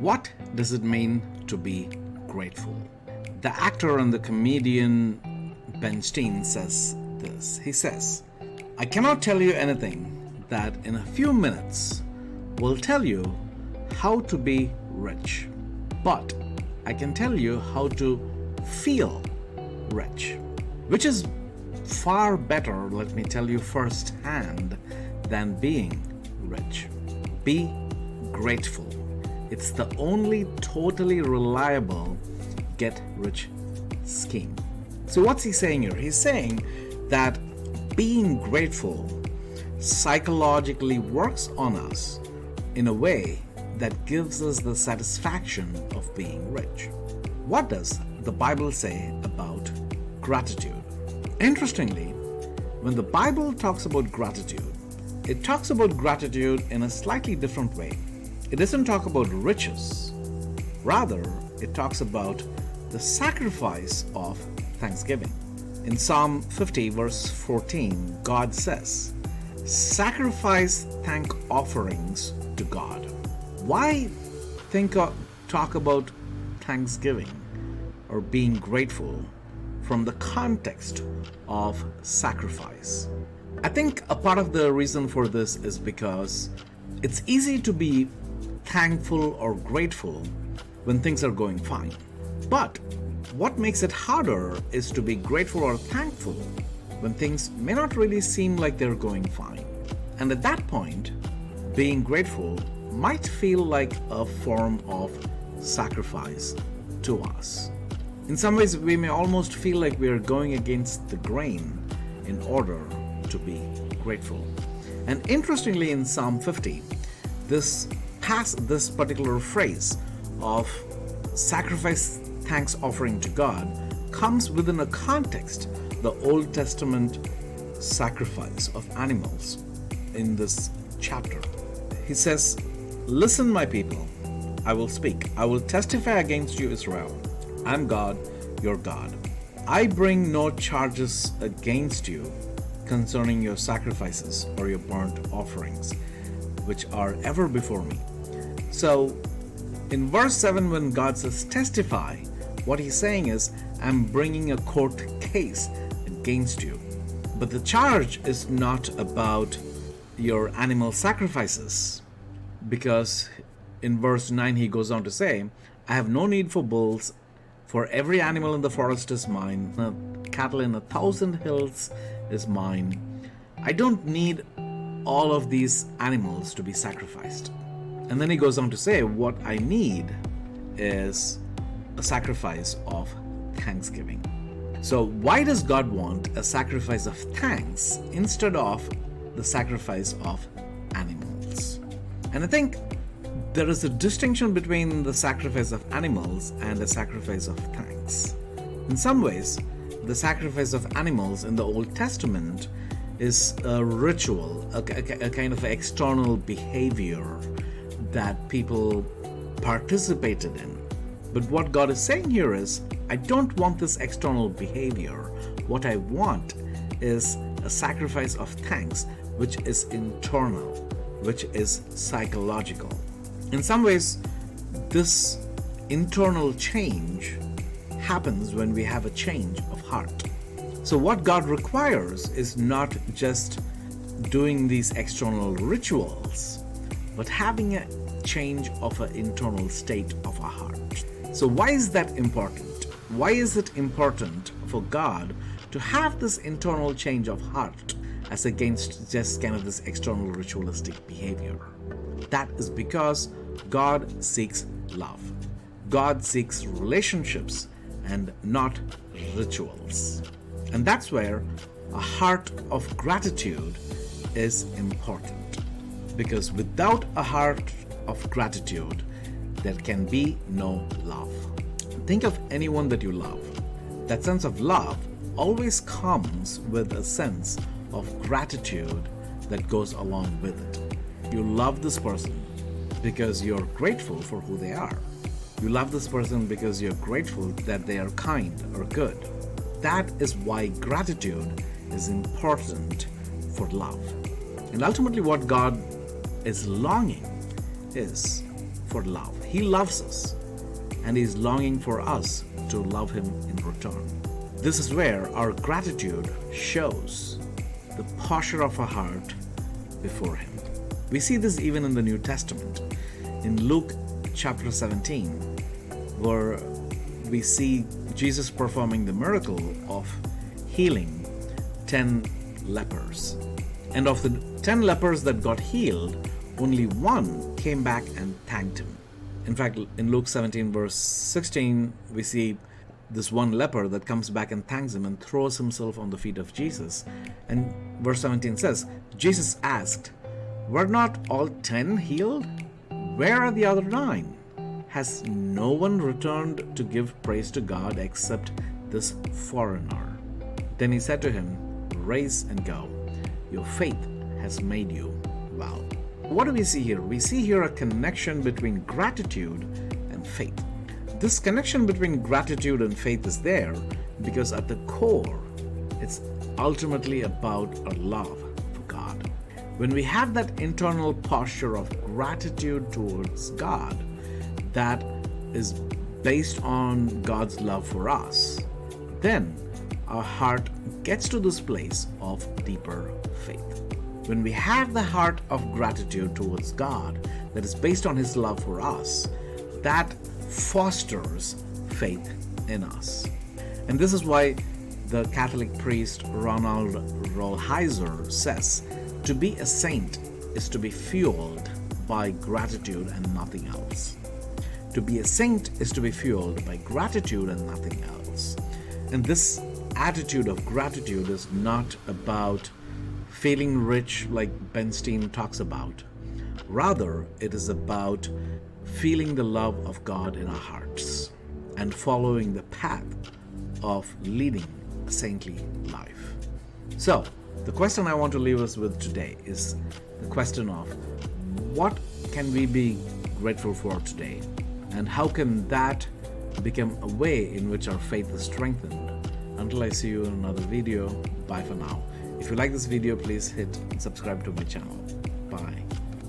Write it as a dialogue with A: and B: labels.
A: What does it mean to be grateful? The actor and the comedian Ben Stein says this. He says, I cannot tell you anything that in a few minutes will tell you how to be rich, but I can tell you how to feel rich, which is far better, let me tell you firsthand, than being rich. Be grateful. It's the only totally reliable get-rich scheme. So what's he saying here? He's saying that being grateful psychologically works on us in a way that gives us the satisfaction of being rich. What does the Bible say about gratitude? Interestingly, when the Bible talks about gratitude, it talks about gratitude in a slightly different way. It doesn't talk about riches. Rather, it talks about the sacrifice of thanksgiving. In Psalm 50, verse 14, God says, sacrifice thank offerings to God. Why talk about thanksgiving or being grateful from the context of sacrifice? I think a part of the reason for this is because it's easy to be thankful or grateful when things are going fine. But what makes it harder is to be grateful or thankful when things may not really seem like they're going fine. And at that point, being grateful might feel like a form of sacrifice to us. In some ways, we may almost feel like we are going against the grain in order to be grateful. And interestingly, in Psalm 50, this particular phrase of sacrifice thanks offering to God comes within a context, the Old Testament sacrifice of animals in this chapter. He says, listen, my people, I will speak. I will testify against you, Israel. I'm God, your God. I bring no charges against you concerning your sacrifices or your burnt offerings, which are ever before me. So, in verse 7, when God says testify, what he's saying is, I'm bringing a court case against you. But the charge is not about your animal sacrifices, because in verse 9 he goes on to say, I have no need for bulls, for every animal in the forest is mine, the cattle in 1,000 hills is mine. I don't need all of these animals to be sacrificed. And then he goes on to say, what I need is a sacrifice of thanksgiving. So why does God want a sacrifice of thanks instead of the sacrifice of animals? And I think there is a distinction between the sacrifice of animals and the sacrifice of thanks. In some ways, the sacrifice of animals in the Old Testament is a ritual, a kind of external behavior that people participated in. But what God is saying here is, I don't want this external behavior. What I want is a sacrifice of thanks, which is internal, which is psychological. In some ways, this internal change happens when we have a change of heart. So what God requires is not just doing these external rituals, but having a change of an internal state of our heart. So why is that important? Why is it important for God to have this internal change of heart as against just kind of this external ritualistic behavior? That is because God seeks love. God seeks relationships and not rituals. And that's where a heart of gratitude is important. Because without a heart of gratitude, there can be no love. Think of anyone that you love. That sense of love always comes with a sense of gratitude that goes along with it. You love this person because you're grateful for who they are. You love this person because you're grateful that they are kind or good. That is why gratitude is important for love. And ultimately what God is longing is for love. He loves us, and He's longing for us to love Him in return. This is where our gratitude shows the posture of our heart before Him. We see this even in the New Testament. In Luke chapter 17, where we see Jesus performing the miracle of healing 10 lepers. And of the 10 lepers that got healed, only one came back and thanked Him. In fact, in Luke 17 verse 16, we see this one leper that comes back and thanks Him and throws himself on the feet of Jesus. And verse 17 says, Jesus asked, "Were not all 10 healed? Where are the other 9? Has no one returned to give praise to God except this foreigner?" Then He said to him, "Rise and go. Your faith has made you well." What do we see here? We see here a connection between gratitude and faith. This connection between gratitude and faith is there because at the core, it's ultimately about our love for God. When we have that internal posture of gratitude towards God that is based on God's love for us, then our heart gets to this place of deeper faith. When we have the heart of gratitude towards God that is based on His love for us, that fosters faith in us. And this is why the Catholic priest Ronald Rolheiser says, to be a saint is to be fueled by gratitude and nothing else. To be a saint is to be fueled by gratitude and nothing else. And this attitude of gratitude is not about feeling rich like Ben Steen talks about. Rather, it is about feeling the love of God in our hearts and following the path of leading a saintly life. So, the question I want to leave us with today is the question of what can we be grateful for today, and how can that become a way in which our faith is strengthened? Until I see you in another video, bye for now. If you like this video, please hit subscribe to my channel. Bye.